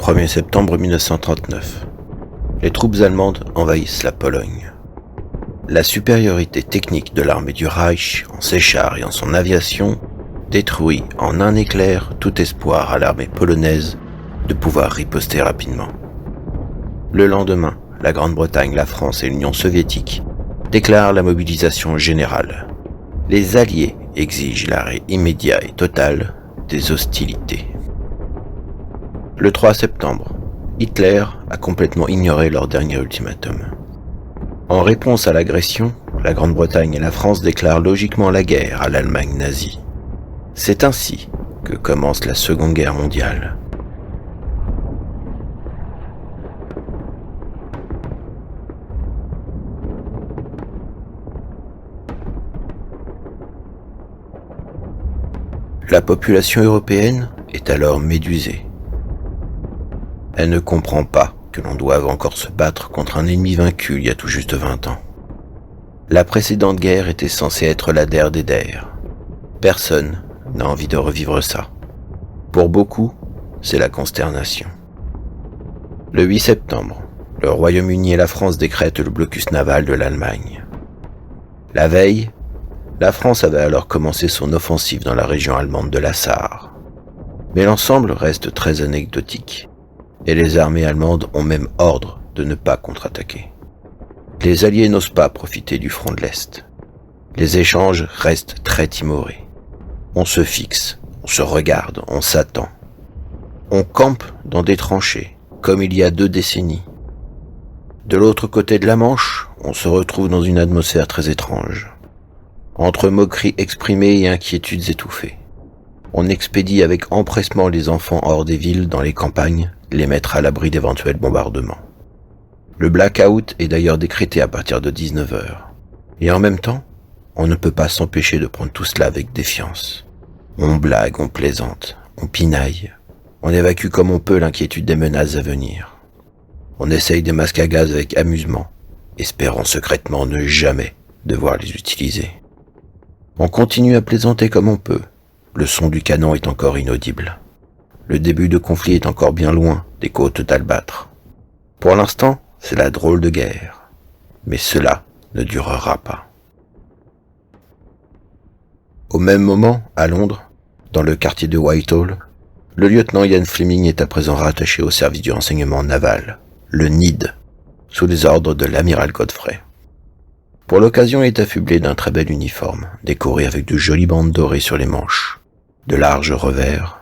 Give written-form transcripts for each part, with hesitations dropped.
1er septembre 1939. Les troupes allemandes envahissent la Pologne. La supériorité technique de l'armée du Reich, en ses chars et en son aviation, détruit en un éclair tout espoir à l'armée polonaise de pouvoir riposter rapidement. Le lendemain, la Grande-Bretagne, la France et l'Union soviétique déclarent la mobilisation générale. Les Alliés exigent l'arrêt immédiat et total des hostilités. Le 3 septembre, Hitler a complètement ignoré leur dernier ultimatum. En réponse à l'agression, la Grande-Bretagne et la France déclarent logiquement la guerre à l'Allemagne nazie. C'est ainsi que commence la Seconde Guerre mondiale. La population européenne est alors médusée. Elle ne comprend pas que l'on doive encore se battre contre un ennemi vaincu il y a tout juste 20 ans. La précédente guerre était censée être la der des der. Personne n'a envie de revivre ça. Pour beaucoup, c'est la consternation. Le 8 septembre, le Royaume-Uni et la France décrètent le blocus naval de l'Allemagne. La veille, la France avait alors commencé son offensive dans la région allemande de la Sarre. Mais l'ensemble reste très anecdotique, et les armées allemandes ont même ordre de ne pas contre-attaquer. Les Alliés n'osent pas profiter du front de l'Est. Les échanges restent très timorés. On se fixe, on se regarde, on s'attend. On campe dans des tranchées, comme il y a 2 décennies. De l'autre côté de la Manche, on se retrouve dans une atmosphère très étrange. Entre moqueries exprimées et inquiétudes étouffées. On expédie avec empressement les enfants hors des villes dans les campagnes, les mettre à l'abri d'éventuels bombardements. Le blackout est d'ailleurs décrété à partir de 19h. Et en même temps, on ne peut pas s'empêcher de prendre tout cela avec défiance. On blague, on plaisante, on pinaille. On évacue comme on peut l'inquiétude des menaces à venir. On essaye des masques à gaz avec amusement, espérant secrètement ne jamais devoir les utiliser. On continue à plaisanter comme on peut. Le son du canon est encore inaudible. Le début de conflit est encore bien loin des côtes d'Albâtre. Pour l'instant, c'est la drôle de guerre. Mais cela ne durera pas. Au même moment, à Londres, dans le quartier de Whitehall, le lieutenant Ian Fleming est à présent rattaché au service du renseignement naval, le NID, sous les ordres de l'amiral Godfrey. Pour l'occasion, il est affublé d'un très bel uniforme, décoré avec de jolies bandes dorées sur les manches, de larges revers,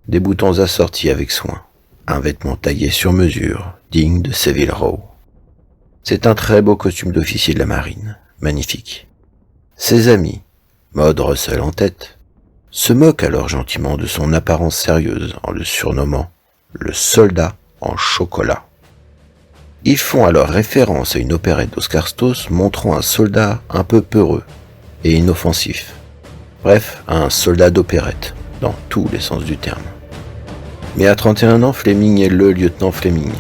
des boutons assortis avec soin, un vêtement taillé sur mesure, digne de Savile Row. C'est un très beau costume d'officier de la marine, magnifique. Ses amis, Maud Russell en tête, se moquent alors gentiment de son apparence sérieuse en le surnommant le soldat en chocolat. Ils font alors référence à une opérette d'Oscar Stoss montrant un soldat un peu peureux et inoffensif. Bref, un soldat d'opérette, dans tous les sens du terme. Mais à 31 ans, Fleming est le lieutenant Fleming.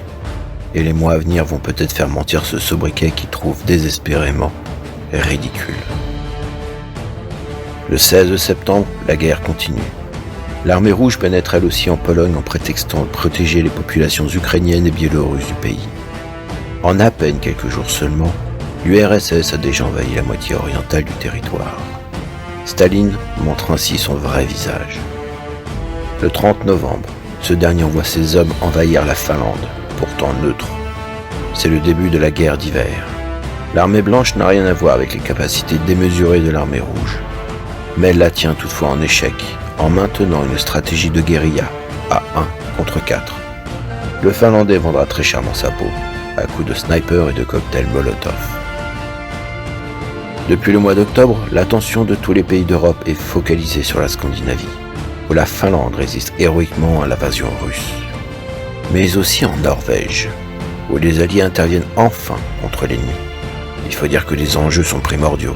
Et les mois à venir vont peut-être faire mentir ce sobriquet qu'il trouve désespérément ridicule. Le 16 septembre, la guerre continue. L'armée rouge pénètre elle aussi en Pologne en prétextant de protéger les populations ukrainiennes et biélorusses du pays. En à peine quelques jours seulement, l'URSS a déjà envahi la moitié orientale du territoire. Staline montre ainsi son vrai visage. Le 30 novembre, ce dernier envoie ses hommes envahir la Finlande, pourtant neutre. C'est le début de la guerre d'hiver. L'armée blanche n'a rien à voir avec les capacités démesurées de l'armée rouge. Mais elle la tient toutefois en échec, en maintenant une stratégie de guérilla à 1 contre 4. Le Finlandais vendra très chèrement sa peau, à coups de sniper et de cocktails Molotov. Depuis le mois d'octobre, l'attention de tous les pays d'Europe est focalisée sur la Scandinavie, où la Finlande résiste héroïquement à l'invasion russe. Mais aussi en Norvège, où les Alliés interviennent enfin contre l'ennemi. Il faut dire que les enjeux sont primordiaux.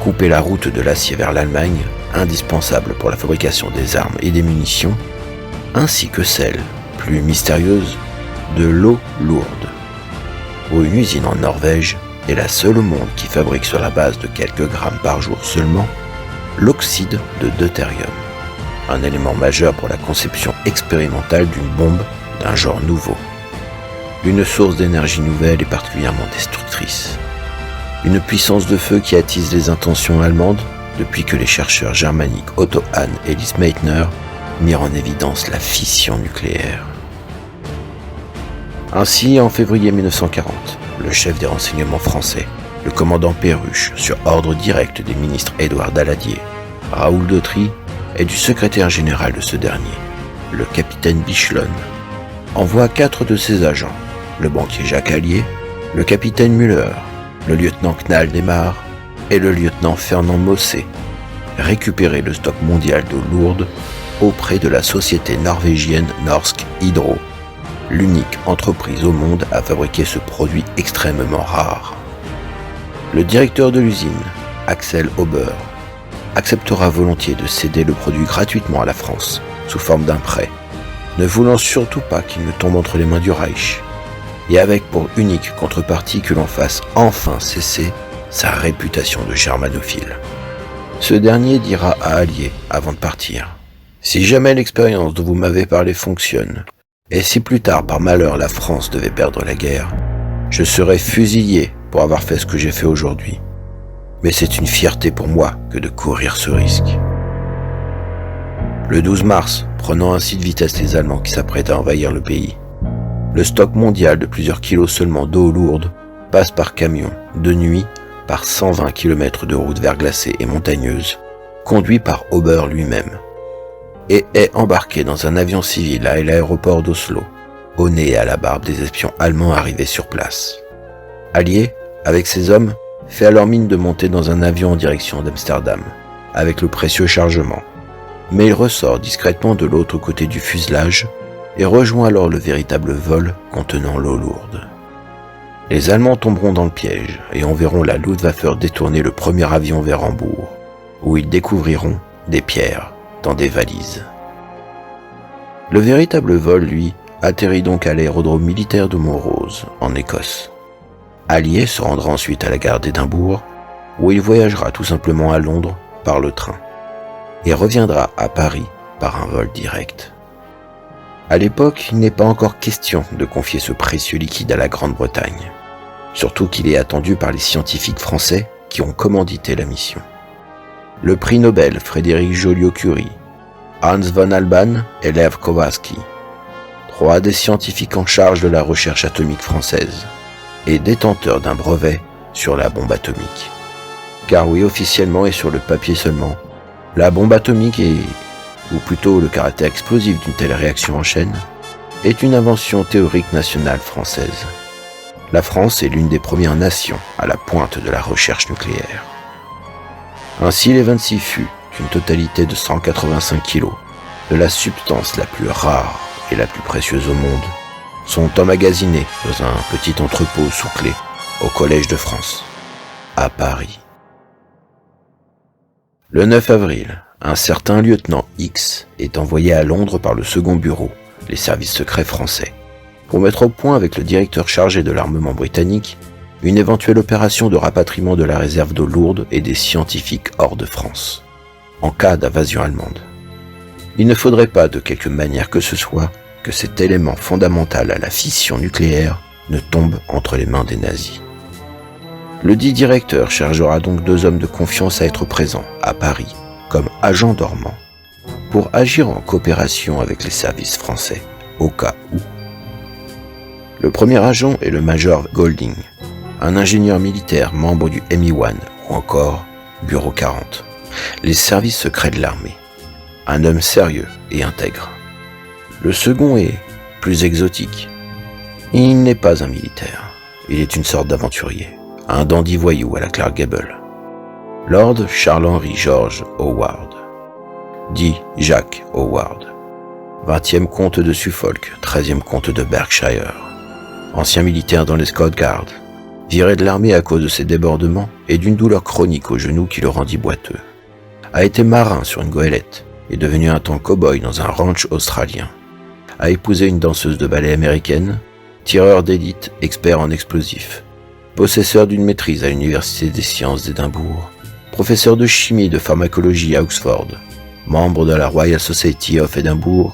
Couper la route de l'acier vers l'Allemagne, indispensable pour la fabrication des armes et des munitions, ainsi que celle, plus mystérieuse, de l'eau lourde, où une usine en Norvège est la seule au monde qui fabrique sur la base de quelques grammes par jour seulement l'oxyde de deutérium, un élément majeur pour la conception expérimentale d'une bombe d'un genre nouveau. Une source d'énergie nouvelle et particulièrement destructrice. Une puissance de feu qui attise les intentions allemandes depuis que les chercheurs germaniques Otto Hahn et Lise Meitner mirent en évidence la fission nucléaire. Ainsi, en février 1940, le chef des renseignements français, le commandant Perruche, sur ordre direct des ministres Édouard Daladier, Raoul Dautry et du secrétaire général de ce dernier, le capitaine Bichelon, envoie 4 de ses agents, le banquier Jacques Allier, le capitaine Müller, le lieutenant Knall Desmar et le lieutenant Fernand Mossé, récupérer le stock mondial d'eau lourde auprès de la société norvégienne Norsk Hydro, l'unique entreprise au monde à fabriquer ce produit extrêmement rare. Le directeur de l'usine, Axel Ober, acceptera volontiers de céder le produit gratuitement à la France, sous forme d'un prêt, ne voulant surtout pas qu'il ne tombe entre les mains du Reich, et avec pour unique contrepartie que l'on fasse enfin cesser sa réputation de germanophile. Ce dernier dira à Allier, avant de partir, « Si jamais l'expérience dont vous m'avez parlé fonctionne, et si plus tard par malheur la France devait perdre la guerre, je serai fusillé pour avoir fait ce que j'ai fait aujourd'hui. Mais c'est une fierté pour moi que de courir ce risque. » Le 12 mars, prenant ainsi de vitesse les Allemands qui s'apprêtent à envahir le pays, le stock mondial de plusieurs kilos seulement d'eau lourde passe par camion, de nuit, par 120 km de routes verglacées et montagneuses, conduit par Ober lui-même, et est embarqué dans un avion civil à l'aéroport d'Oslo, au nez et à la barbe des espions allemands arrivés sur place. Allier, avec ses hommes, fait alors mine de monter dans un avion en direction d'Amsterdam, avec le précieux chargement, mais il ressort discrètement de l'autre côté du fuselage et rejoint alors le véritable vol contenant l'eau lourde. Les Allemands tomberont dans le piège et enverront la Luftwaffe détourner le premier avion vers Hambourg, où ils découvriront des pierres dans des valises. Le véritable vol, lui, atterrit donc à l'aérodrome militaire de Montrose, en Écosse. Allier se rendra ensuite à la gare d'Édimbourg, où il voyagera tout simplement à Londres par le train, et reviendra à Paris par un vol direct. À l'époque, il n'est pas encore question de confier ce précieux liquide à la Grande-Bretagne, surtout qu'il est attendu par les scientifiques français qui ont commandité la mission. Le prix Nobel Frédéric Joliot-Curie, Hans von Alban et Lev Kowarski, 3 des scientifiques en charge de la recherche atomique française et détenteurs d'un brevet sur la bombe atomique. Car oui, officiellement et sur le papier seulement, la bombe atomique ou plutôt le caractère explosif d'une telle réaction en chaîne, est une invention théorique nationale française. La France est l'une des premières nations à la pointe de la recherche nucléaire. Ainsi, les 26 fûts, d'une totalité de 185 kg, de la substance la plus rare et la plus précieuse au monde, sont emmagasinés dans un petit entrepôt sous clé au Collège de France, à Paris. Le 9 avril, un certain lieutenant X est envoyé à Londres par le second bureau, les services secrets français, pour mettre au point avec le directeur chargé de l'armement britannique une éventuelle opération de rapatriement de la réserve d'eau lourde et des scientifiques hors de France, en cas d'invasion allemande. Il ne faudrait pas, de quelque manière que ce soit, que cet élément fondamental à la fission nucléaire ne tombe entre les mains des nazis. Le dit directeur chargera donc 2 hommes de confiance à être présents, à Paris, comme agents dormants, pour agir en coopération avec les services français, au cas où. Le premier agent est le major Golding, un ingénieur militaire membre du MI1 ou encore Bureau 40, les services secrets de l'armée, un homme sérieux et intègre. Le second est plus exotique. Il n'est pas un militaire, il est une sorte d'aventurier, un dandy voyou à la Clark Gable. Lord Charles-Henry George Howard, dit Jacques Howard, 20e comte de Suffolk, 13e comte de Berkshire, ancien militaire dans les Scots Guards, viré de l'armée à cause de ses débordements et d'une douleur chronique au genou qui le rendit boiteux, a été marin sur une goélette et devenu un temps cow-boy dans un ranch australien, a épousé une danseuse de ballet américaine, tireur d'élite, expert en explosifs, possesseur d'une maîtrise à l'Université des sciences d'Édimbourg, professeur de chimie et de pharmacologie à Oxford, membre de la Royal Society of Edinburgh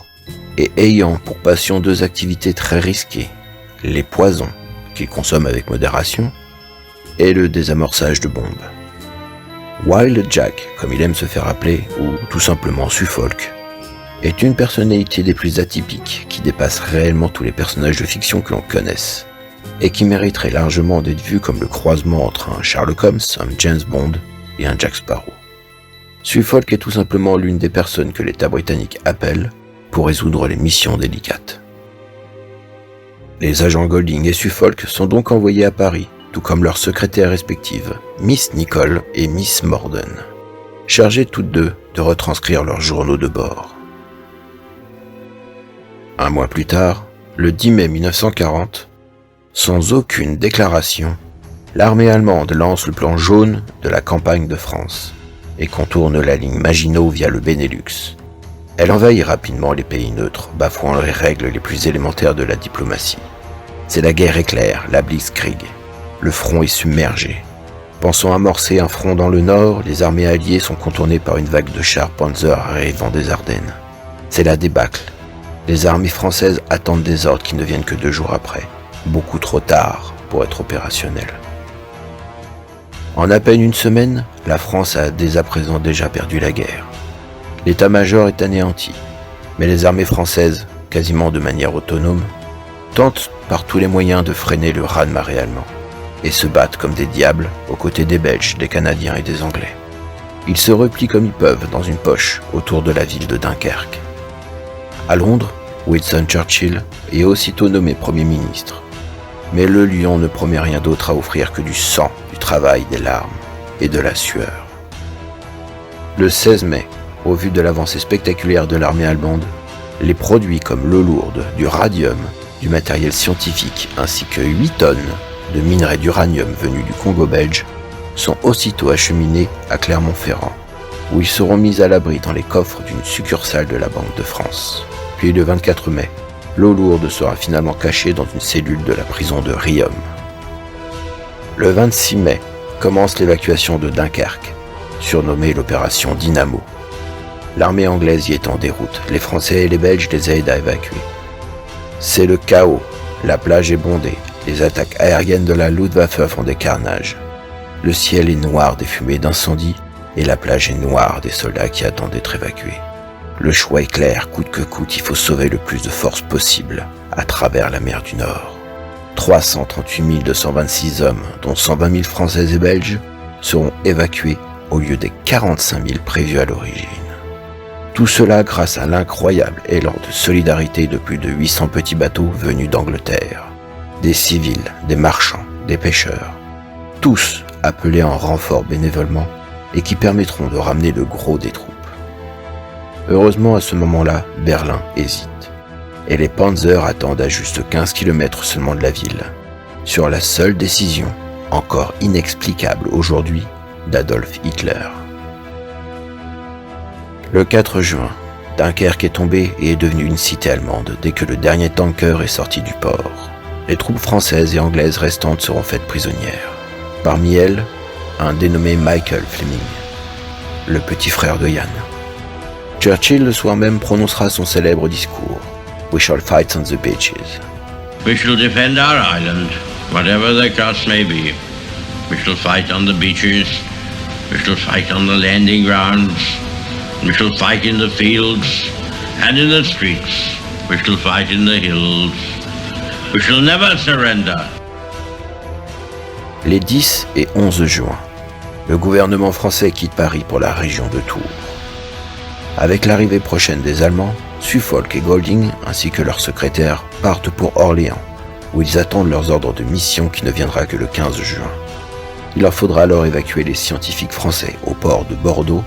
et ayant pour passion deux activités très risquées, les poisons, qu'il consomme avec modération, et le désamorçage de bombes. Wild Jack, comme il aime se faire appeler, ou tout simplement Suffolk, est une personnalité des plus atypiques qui dépasse réellement tous les personnages de fiction que l'on connaisse, et qui mériterait largement d'être vu comme le croisement entre un Sherlock Holmes, un James Bond et un Jack Sparrow. Suffolk est tout simplement l'une des personnes que l'État britannique appelle pour résoudre les missions délicates. Les agents Golding et Suffolk sont donc envoyés à Paris, tout comme leurs secrétaires respectives, Miss Nicole et Miss Morden, chargées toutes deux de retranscrire leurs journaux de bord. Un mois plus tard, le 10 mai 1940, sans aucune déclaration, l'armée allemande lance le plan jaune de la campagne de France et contourne la ligne Maginot via le Benelux. Elle envahit rapidement les pays neutres, bafouant les règles les plus élémentaires de la diplomatie. C'est la guerre éclair, la Blitzkrieg. Le front est submergé. Pensant amorcer un front dans le nord, les armées alliées sont contournées par une vague de chars Panzer arrivant des Ardennes. C'est la débâcle. Les armées françaises attendent des ordres qui ne viennent que 2 jours après, beaucoup trop tard pour être opérationnelles. En à peine une semaine, la France a dès à présent déjà perdu la guerre. L'état-major est anéanti, mais les armées françaises, quasiment de manière autonome, tentent par tous les moyens de freiner le raz-de-marée allemand, et se battent comme des diables aux côtés des Belges, des Canadiens et des Anglais. Ils se replient comme ils peuvent dans une poche autour de la ville de Dunkerque. À Londres, Winston Churchill est aussitôt nommé Premier ministre, mais le lion ne promet rien d'autre à offrir que du sang, du travail, des larmes et de la sueur. Le 16 mai, au vu de l'avancée spectaculaire de l'armée allemande, les produits comme l'eau lourde, du radium, du matériel scientifique ainsi que 8 tonnes de minerais d'uranium venus du Congo belge sont aussitôt acheminés à Clermont-Ferrand, où ils seront mis à l'abri dans les coffres d'une succursale de la Banque de France. Puis le 24 mai, l'eau lourde sera finalement cachée dans une cellule de la prison de Riom. Le 26 mai, commence l'évacuation de Dunkerque, surnommée l'opération Dynamo. L'armée anglaise y est en déroute, les Français et les Belges les aident à évacuer. C'est le chaos, la plage est bondée, les attaques aériennes de la Luftwaffe font des carnages. Le ciel est noir des fumées d'incendie et la plage est noire des soldats qui attendent d'être évacués. Le choix est clair, coûte que coûte, il faut sauver le plus de forces possible à travers la mer du Nord. 338 226 hommes, dont 120 000 Français et Belges, seront évacués au lieu des 45 000 prévus à l'origine. Tout cela grâce à l'incroyable élan de solidarité de plus de 800 petits bateaux venus d'Angleterre. Des civils, des marchands, des pêcheurs, tous appelés en renfort bénévolement et qui permettront de ramener le gros des troupes. Heureusement, à ce moment-là, Berlin hésite, et les Panzers attendent à juste 15 km seulement de la ville, sur la seule décision, encore inexplicable aujourd'hui, d'Adolf Hitler. Le 4 juin, Dunkerque est tombée et est devenue une cité allemande dès que le dernier tanker est sorti du port. Les troupes françaises et anglaises restantes seront faites prisonnières. Parmi elles, un dénommé Michael Fleming, le petit frère de Yann. Churchill le soir même prononcera son célèbre discours « We shall fight on the beaches ». We shall defend our island, whatever the cost may be. We shall fight on the beaches, we shall fight on the landing grounds, we shall fight in the fields and in the streets, we shall fight in the hills, we shall never surrender. Les 10 et 11 juin, le gouvernement français quitte Paris pour la région de Tours. Avec l'arrivée prochaine des Allemands, Suffolk et Golding, ainsi que leurs secrétaires, partent pour Orléans, où ils attendent leurs ordres de mission qui ne viendra que le 15 juin. Il leur faudra alors évacuer les scientifiques français au port de Bordeaux,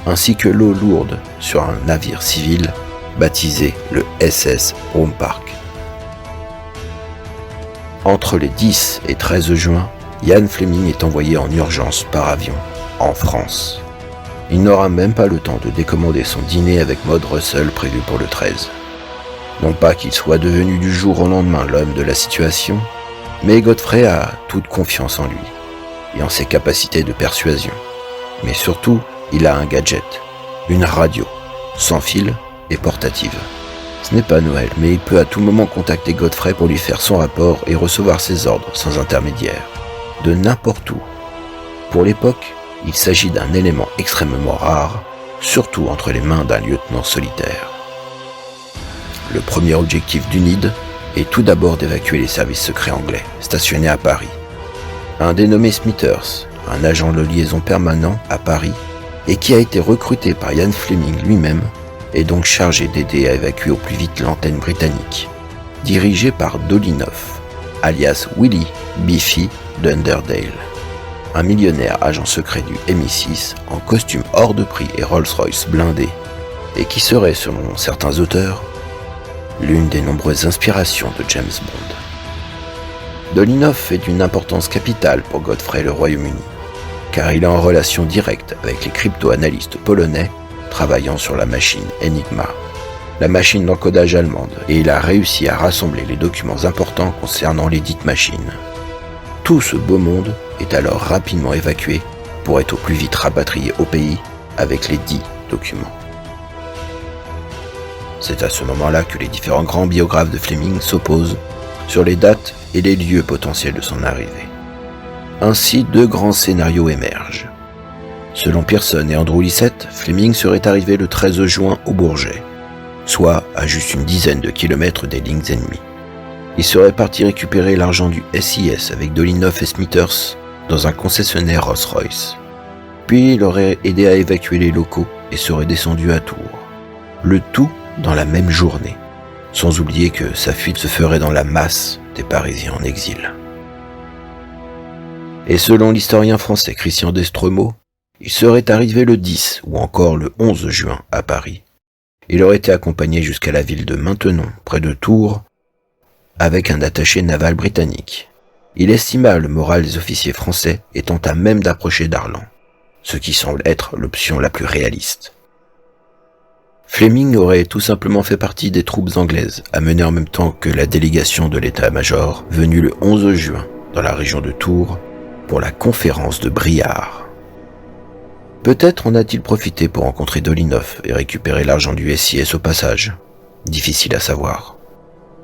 ainsi que l'eau lourde sur un navire civil baptisé le SS Home Park. Entre les 10 et 13 juin, Ian Fleming est envoyé en urgence par avion, en France. Il n'aura même pas le temps de décommander son dîner avec Maud Russell prévu pour le 13. Non pas qu'il soit devenu du jour au lendemain l'homme de la situation, mais Godfrey a toute confiance en lui et en ses capacités de persuasion. Mais surtout, il a un gadget, une radio, sans fil et portative. Ce n'est pas Noël, mais il peut à tout moment contacter Godfrey pour lui faire son rapport et recevoir ses ordres sans intermédiaire, de n'importe où. Pour l'époque, il s'agit d'un élément extrêmement rare, surtout entre les mains d'un lieutenant solitaire. Le premier objectif d'UNID est tout d'abord d'évacuer les services secrets anglais, stationnés à Paris. Un dénommé Smithers, un agent de liaison permanent à Paris, et qui a été recruté par Ian Fleming lui-même, est donc chargé d'aider à évacuer au plus vite l'antenne britannique, dirigée par Dolinov, alias Willie Biffy Dunderdale, un millionnaire agent secret du MI6 en costume hors de prix et Rolls-Royce blindé, et qui serait, selon certains auteurs, l'une des nombreuses inspirations de James Bond. Dolinov est d'une importance capitale pour Godfrey et le Royaume-Uni, car il est en relation directe avec les crypto-analystes polonais travaillant sur la machine Enigma, la machine d'encodage allemande, et il a réussi à rassembler les documents importants concernant les dites machines. Tout ce beau monde est alors rapidement évacué pour être au plus vite rapatrié au pays avec les dits documents. C'est à ce moment-là que les différents grands biographes de Fleming s'opposent sur les dates et les lieux potentiels de son arrivée. Ainsi, deux grands scénarios émergent. Selon Pearson et Andrew Lycett, Fleming serait arrivé le 13 juin au Bourget, soit à juste une dizaine de kilomètres des lignes ennemies. Il serait parti récupérer l'argent du SIS avec Dolinov et Smithers dans un concessionnaire Rolls-Royce. Puis il aurait aidé à évacuer les locaux et serait descendu à Tours. Le tout dans la même journée, sans oublier que sa fuite se ferait dans la masse des Parisiens en exil. Et selon l'historien français Christian Destremaux, il serait arrivé le 10 ou encore le 11 juin à Paris. Il aurait été accompagné jusqu'à la ville de Maintenon, près de Tours, avec un attaché naval britannique. Il estima le moral des officiers français étant à même d'approcher Darlan, ce qui semble être l'option la plus réaliste. Fleming aurait tout simplement fait partie des troupes anglaises, amenées en même temps que la délégation de l'état-major, venue le 11 juin dans la région de Tours pour la conférence de Briare. Peut-être en a-t-il profité pour rencontrer Dolinov et récupérer l'argent du SIS au passage. Difficile à savoir.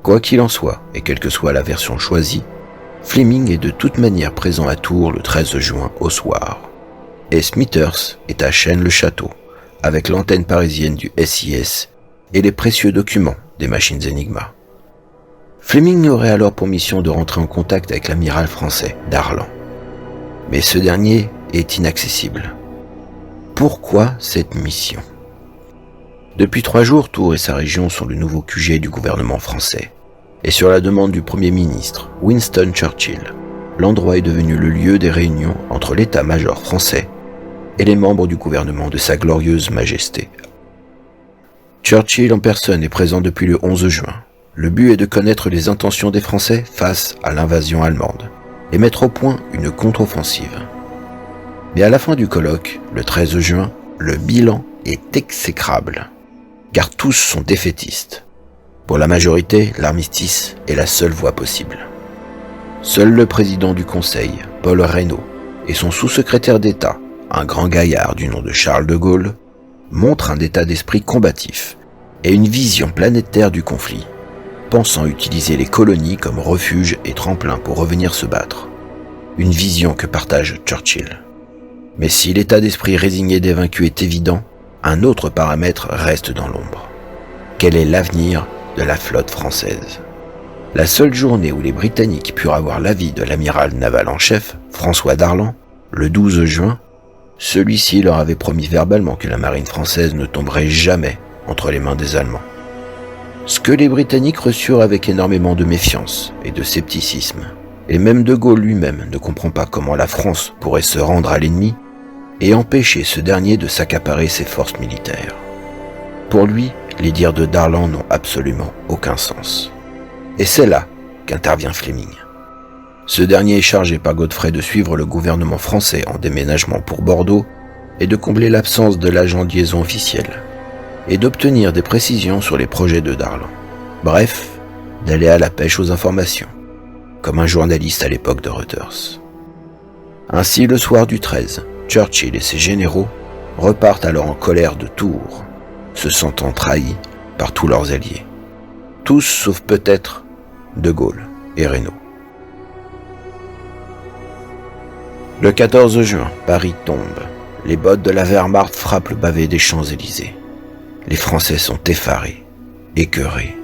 Quoi qu'il en soit, et quelle que soit la version choisie, Fleming est de toute manière présent à Tours le 13 juin au soir. Et Smithers est à Chêne-le-Château, avec l'antenne parisienne du SIS et les précieux documents des machines Enigma. Fleming aurait alors pour mission de rentrer en contact avec l'amiral français, Darlan. Mais ce dernier est inaccessible. Pourquoi cette mission ? Depuis 3 jours, Tours et sa région sont le nouveau QG du gouvernement français. Et sur la demande du Premier ministre, Winston Churchill, l'endroit est devenu le lieu des réunions entre l'état-major français et les membres du gouvernement de Sa Glorieuse Majesté. Churchill en personne est présent depuis le 11 juin. Le but est de connaître les intentions des Français face à l'invasion allemande et mettre au point une contre-offensive. Mais à la fin du colloque, le 13 juin, le bilan est exécrable, car tous sont défaitistes. Pour la majorité, l'armistice est la seule voie possible. Seul le président du Conseil, Paul Reynaud, et son sous-secrétaire d'État, un grand gaillard du nom de Charles de Gaulle, montrent un état d'esprit combatif et une vision planétaire du conflit, pensant utiliser les colonies comme refuge et tremplin pour revenir se battre. Une vision que partage Churchill. Mais si l'état d'esprit résigné des vaincus est évident, un autre paramètre reste dans l'ombre. Quel est l'avenir de la flotte française ? La seule journée où les Britanniques purent avoir l'avis de l'amiral naval en chef, François Darlan, le 12 juin, celui-ci leur avait promis verbalement que la marine française ne tomberait jamais entre les mains des Allemands. Ce que les Britanniques reçurent avec énormément de méfiance et de scepticisme, et même De Gaulle lui-même ne comprend pas comment la France pourrait se rendre à l'ennemi et empêcher ce dernier de s'accaparer ses forces militaires. Pour lui, les dires de Darlan n'ont absolument aucun sens. Et c'est là qu'intervient Fleming. Ce dernier est chargé par Godfrey de suivre le gouvernement français en déménagement pour Bordeaux et de combler l'absence de l'agent de liaison officiel, et d'obtenir des précisions sur les projets de Darlan. Bref, d'aller à la pêche aux informations, comme un journaliste à l'époque de Reuters. Ainsi, le soir du 13, Churchill et ses généraux repartent alors en colère de Tours, se sentant trahis par tous leurs alliés. Tous sauf peut-être De Gaulle et Reynaud. Le 14 juin, Paris tombe. Les bottes de la Wehrmacht frappent le pavé des Champs-Élysées. Les Français sont effarés, écœurés.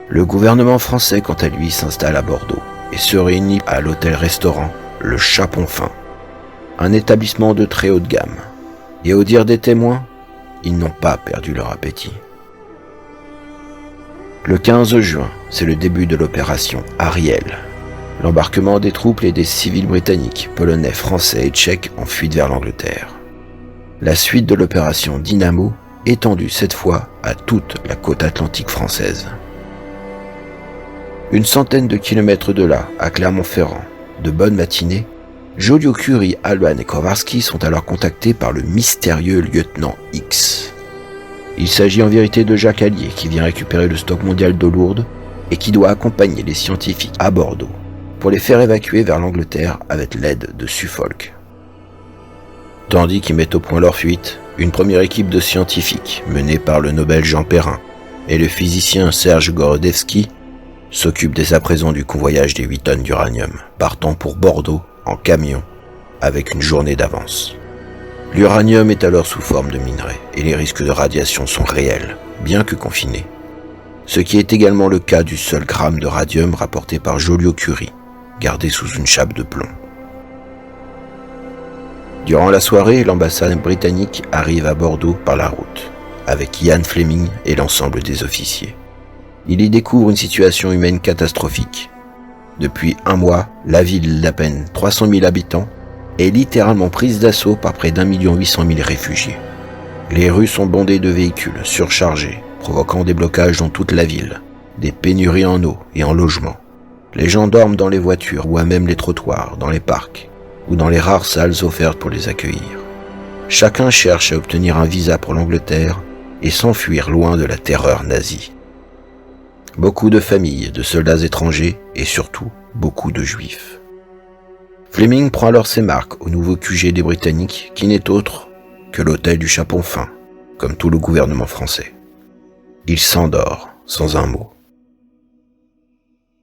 Le gouvernement français, quant à lui, s'installe à Bordeaux et se réunit à l'hôtel-restaurant Le Chapon Fin, un établissement de très haute gamme. Et au dire des témoins, ils n'ont pas perdu leur appétit. Le 15 juin, c'est le début de l'opération Ariel. L'embarquement des troupes et des civils britanniques, polonais, français et tchèques en fuite vers l'Angleterre. La suite de l'opération Dynamo, étendue cette fois à toute la côte atlantique française. Une centaine de kilomètres de là, à Clermont-Ferrand, de bonne matinée, Joliot-Curie, Alban et Kowarski sont alors contactés par le mystérieux lieutenant X. Il s'agit en vérité de Jacques Allier qui vient récupérer le stock mondial d'eau lourde et qui doit accompagner les scientifiques à Bordeaux pour les faire évacuer vers l'Angleterre avec l'aide de Suffolk. Tandis qu'ils mettent au point leur fuite, une première équipe de scientifiques menée par le Nobel Jean Perrin et le physicien Serge Gorodevsky s'occupe dès à présent du convoyage des 8 tonnes d'uranium, partant pour Bordeaux en camion avec une journée d'avance. L'uranium est alors sous forme de minerai et les risques de radiation sont réels, bien que confinés. Ce qui est également le cas du seul gramme de radium rapporté par Joliot-Curie, gardé sous une chape de plomb. Durant la soirée, l'ambassade britannique arrive à Bordeaux par la route, avec Ian Fleming et l'ensemble des officiers. Il y découvre une situation humaine catastrophique. Depuis un mois, la ville d'à peine 300 000 habitants est littéralement prise d'assaut par près d'1,8 million réfugiés. Les rues sont bondées de véhicules surchargés, provoquant des blocages dans toute la ville, des pénuries en eau et en logement. Les gens dorment dans les voitures ou à même les trottoirs, dans les parcs, ou dans les rares salles offertes pour les accueillir. Chacun cherche à obtenir un visa pour l'Angleterre et s'enfuir loin de la terreur nazie. Beaucoup de familles, de soldats étrangers et surtout beaucoup de juifs. Fleming prend alors ses marques au nouveau QG des Britanniques qui n'est autre que l'hôtel du Chapon Fin, comme tout le gouvernement français. Il s'endort sans un mot.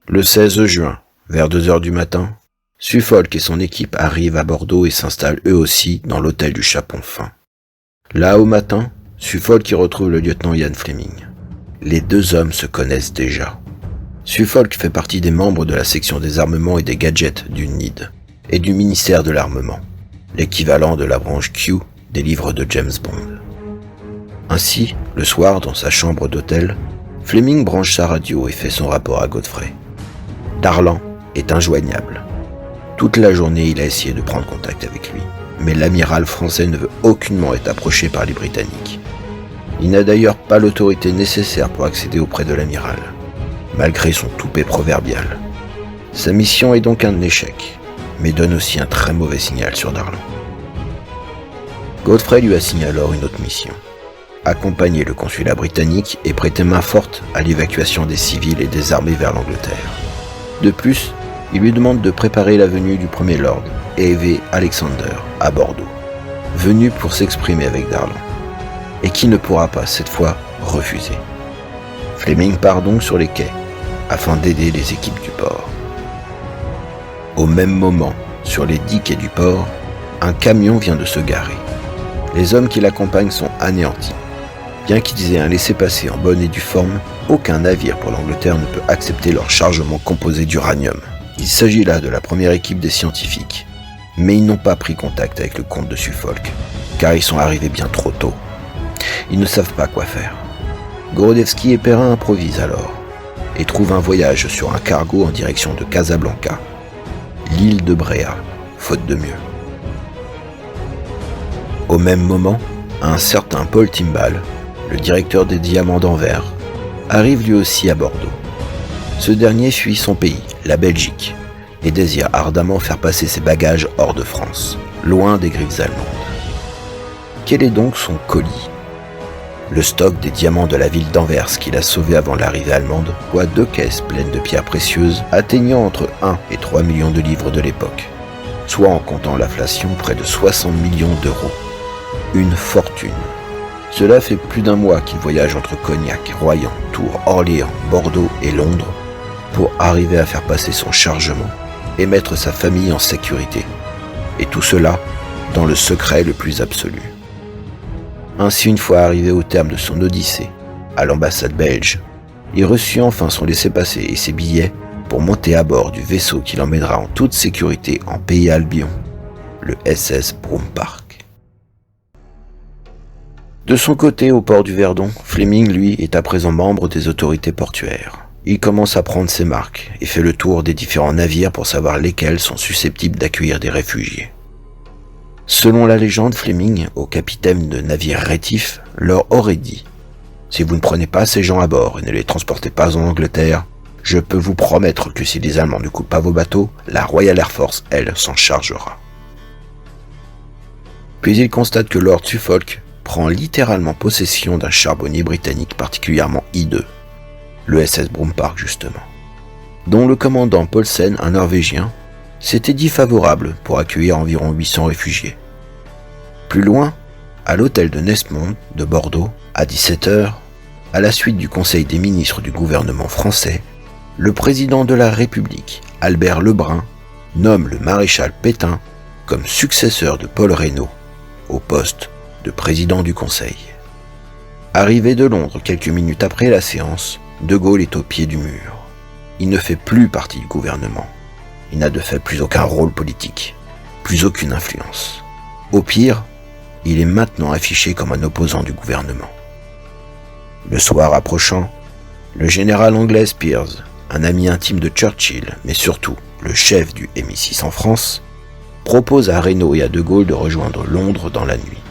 Le 16 juin, vers 2h du matin, Suffolk et son équipe arrivent à Bordeaux et s'installent eux aussi dans l'hôtel du Chapon Fin. Là au matin, Suffolk y retrouve le lieutenant Ian Fleming. Les deux hommes se connaissent déjà. Suffolk fait partie des membres de la section des armements et des gadgets du NID et du ministère de l'armement, l'équivalent de la branche Q des livres de James Bond. Ainsi, le soir, dans sa chambre d'hôtel, Fleming branche sa radio et fait son rapport à Godfrey. Darlan est injoignable. Toute la journée, il a essayé de prendre contact avec lui, mais l'amiral français ne veut aucunement être approché par les Britanniques. Il n'a d'ailleurs pas l'autorité nécessaire pour accéder auprès de l'amiral, malgré son toupet proverbial. Sa mission est donc un échec, mais donne aussi un très mauvais signal sur Darlan. Godfrey lui assigne alors une autre mission. Accompagner le consulat britannique et prêter main forte à l'évacuation des civils et des armées vers l'Angleterre. De plus, il lui demande de préparer la venue du Premier Lord, A.V. Alexander, à Bordeaux, venu pour s'exprimer avec Darlan, et qui ne pourra pas, cette fois, refuser. Fleming part donc sur les quais, afin d'aider les équipes du port. Au même moment, sur les 10 quais du port, un camion vient de se garer. Les hommes qui l'accompagnent sont anéantis. Bien qu'ils aient un laissez-passer en bonne et due forme, aucun navire pour l'Angleterre ne peut accepter leur chargement composé d'uranium. Il s'agit là de la première équipe des scientifiques, mais ils n'ont pas pris contact avec le comte de Suffolk, car ils sont arrivés bien trop tôt. Ils ne savent pas quoi faire. Gorodevsky et Perrin improvisent alors, et trouvent un voyage sur un cargo en direction de Casablanca, l'île de Bréa, faute de mieux. Au même moment, un certain Paul Timbal, le directeur des diamants d'Anvers, arrive lui aussi à Bordeaux. Ce dernier fuit son pays, la Belgique, et désire ardemment faire passer ses bagages hors de France, loin des griffes allemandes. Quel est donc son colis ? Le stock des diamants de la ville d'Anvers qu'il a sauvé avant l'arrivée allemande voit 2 caisses pleines de pierres précieuses atteignant entre 1 et 3 millions de livres de l'époque, soit en comptant l'inflation près de 60 millions d'euros. Une fortune. Cela fait plus d'un mois qu'il voyage entre Cognac, Royan, Tours, Orléans, Bordeaux et Londres pour arriver à faire passer son chargement et mettre sa famille en sécurité. Et tout cela dans le secret le plus absolu. Ainsi, une fois arrivé au terme de son odyssée à l'ambassade belge, il reçut enfin son laissez-passer et ses billets pour monter à bord du vaisseau qui l'emmènera en toute sécurité en pays Albion, le SS Broompark. De son côté, au port du Verdon, Fleming, lui, est à présent membre des autorités portuaires. Il commence à prendre ses marques et fait le tour des différents navires pour savoir lesquels sont susceptibles d'accueillir des réfugiés. Selon la légende, Fleming, au capitaine de navire rétif, leur aurait dit « Si vous ne prenez pas ces gens à bord et ne les transportez pas en Angleterre, je peux vous promettre que si les Allemands ne coupent pas vos bateaux, la Royal Air Force, elle, s'en chargera. » Puis il constate que Lord Suffolk prend littéralement possession d'un charbonnier britannique particulièrement hideux, le SS Broompark justement, dont le commandant Paulsen, un Norvégien, s'était dit favorable pour accueillir environ 800 réfugiés. Plus loin, à l'hôtel de Nesmond de Bordeaux, à 17h, à la suite du Conseil des ministres du gouvernement français, le président de la République, Albert Lebrun, nomme le maréchal Pétain comme successeur de Paul Reynaud au poste de président du Conseil. Arrivé de Londres quelques minutes après la séance, De Gaulle est au pied du mur. Il ne fait plus partie du gouvernement. Il n'a de fait plus aucun rôle politique, plus aucune influence. Au pire, il est maintenant affiché comme un opposant du gouvernement. Le soir approchant, le général anglais Spears, un ami intime de Churchill, mais surtout le chef du MI6 en France, propose à Reynaud et à De Gaulle de rejoindre Londres dans la nuit.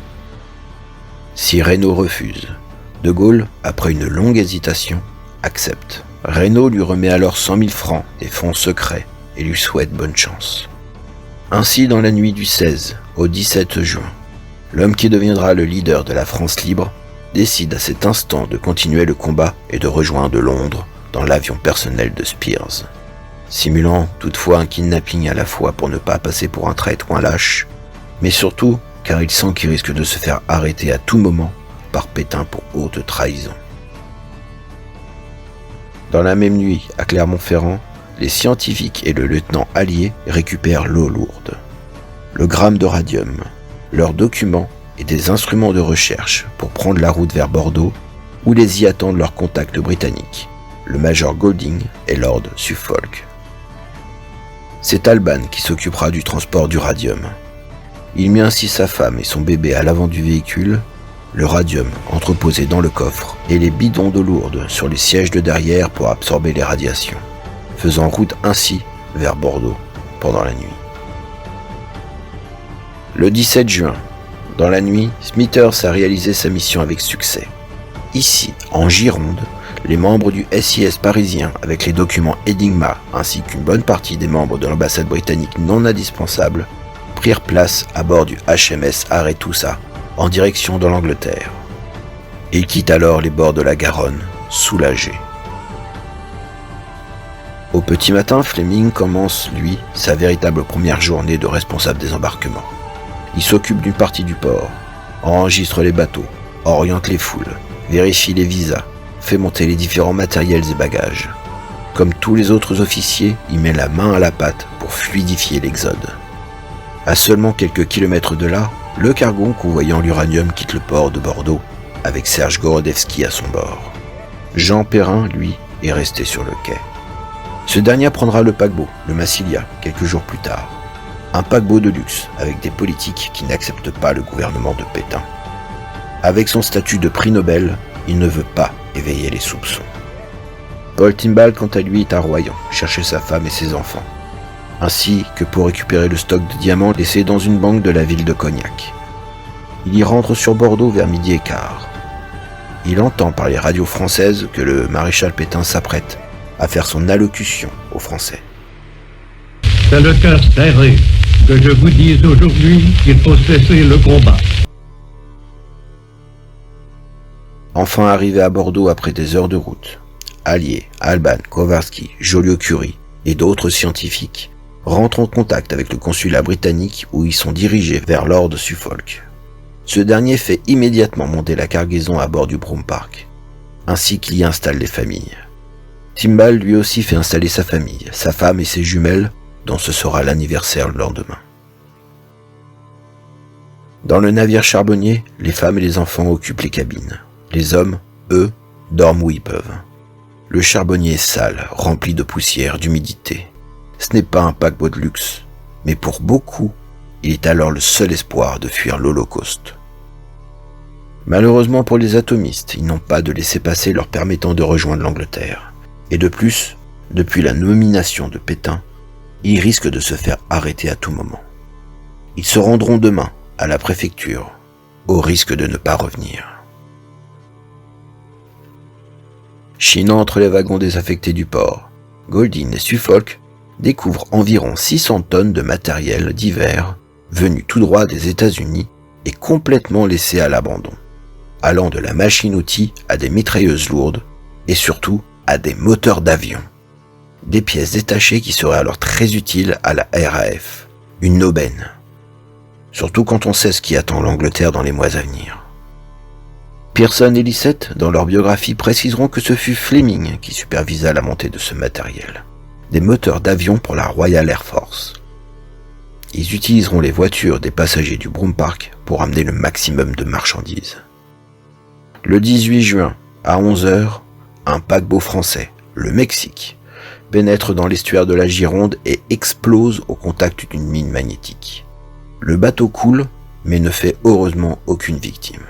Si Reynaud refuse, De Gaulle, après une longue hésitation, accepte. Reynaud lui remet alors 100 000 francs des fonds secrets et lui souhaite bonne chance. Ainsi, dans la nuit du 16 au 17 juin, l'homme qui deviendra le leader de la France libre décide à cet instant de continuer le combat et de rejoindre Londres dans l'avion personnel de Spears. Simulant toutefois un kidnapping à la fois pour ne pas passer pour un traître ou un lâche, mais surtout car il sent qu'il risque de se faire arrêter à tout moment par Pétain pour haute trahison. Dans la même nuit, à Clermont-Ferrand, les scientifiques et le lieutenant allié récupèrent l'eau lourde, le gramme de radium, leurs documents et des instruments de recherche pour prendre la route vers Bordeaux, où les y attendent leurs contacts britanniques, le major Golding et Lord Suffolk. C'est Alban qui s'occupera du transport du radium. Il mit ainsi sa femme et son bébé à l'avant du véhicule, le radium entreposé dans le coffre et les bidons d'eau lourde sur les sièges de derrière pour absorber les radiations, faisant route ainsi vers Bordeaux pendant la nuit. Le 17 juin, dans la nuit, Smithers a réalisé sa mission avec succès. Ici, en Gironde, les membres du SIS parisien, avec les documents Enigma ainsi qu'une bonne partie des membres de l'ambassade britannique non indispensables, prirent place à bord du HMS Arethusa, en direction de l'Angleterre. Il quitte alors les bords de la Garonne, soulagé. Au petit matin, Fleming commence, lui, sa véritable première journée de responsable des embarquements. Il s'occupe d'une partie du port, enregistre les bateaux, oriente les foules, vérifie les visas, fait monter les différents matériels et bagages. Comme tous les autres officiers, il met la main à la pâte pour fluidifier l'exode. À seulement quelques kilomètres de là, le cargo convoyant l'uranium quitte le port de Bordeaux, avec Serge Gorodevsky à son bord. Jean Perrin, lui, est resté sur le quai. Ce dernier prendra le paquebot, le Massilia, quelques jours plus tard. Un paquebot de luxe, avec des politiques qui n'acceptent pas le gouvernement de Pétain. Avec son statut de prix Nobel, il ne veut pas éveiller les soupçons. Paul Timbal, quant à lui, est à Royan, chercher sa femme et ses enfants, ainsi que pour récupérer le stock de diamants laissé dans une banque de la ville de Cognac. Il y rentre sur Bordeaux vers midi et quart. Il entend par les radios françaises que le maréchal Pétain s'apprête à faire son allocution aux Français. C'est le cœur serré que je vous dise aujourd'hui qu'il faut cesser le combat. Enfin arrivé à Bordeaux après des heures de route, Allier, Alban, Kowarski, Joliot-Curie et d'autres scientifiques rentrent en contact avec le consulat britannique où ils sont dirigés vers Lord Suffolk. Ce dernier fait immédiatement monter la cargaison à bord du Broom Park, ainsi qu'il y installe les familles. Timbal lui aussi fait installer sa famille, sa femme et ses jumelles, dont ce sera l'anniversaire le lendemain. Dans le navire charbonnier, les femmes et les enfants occupent les cabines. Les hommes, eux, dorment où ils peuvent. Le charbonnier est sale, rempli de poussière, d'humidité. Ce n'est pas un paquebot de luxe, mais pour beaucoup, il est alors le seul espoir de fuir l'Holocauste. Malheureusement pour les atomistes, ils n'ont pas de laissez-passer leur permettant de rejoindre l'Angleterre. Et de plus, depuis la nomination de Pétain, ils risquent de se faire arrêter à tout moment. Ils se rendront demain à la préfecture, au risque de ne pas revenir. Chinant entre les wagons désaffectés du port, Goldin et Suffolk découvrent environ 600 tonnes de matériel divers venus tout droit des États-Unis et complètement laissés à l'abandon, allant de la machine-outil à des mitrailleuses lourdes et surtout à des moteurs d'avion. Des pièces détachées qui seraient alors très utiles à la RAF, une aubaine. Surtout quand on sait ce qui attend l'Angleterre dans les mois à venir. Pearson et Lissette, dans leur biographie, préciseront que ce fut Fleming qui supervisa la montée de ce matériel. Des moteurs d'avion pour la Royal Air Force. Ils utiliseront les voitures des passagers du Broom Park pour amener le maximum de marchandises. Le 18 juin, à 11h, un paquebot français, le Mexique, pénètre dans l'estuaire de la Gironde et explose au contact d'une mine magnétique. Le bateau coule, mais ne fait heureusement aucune victime.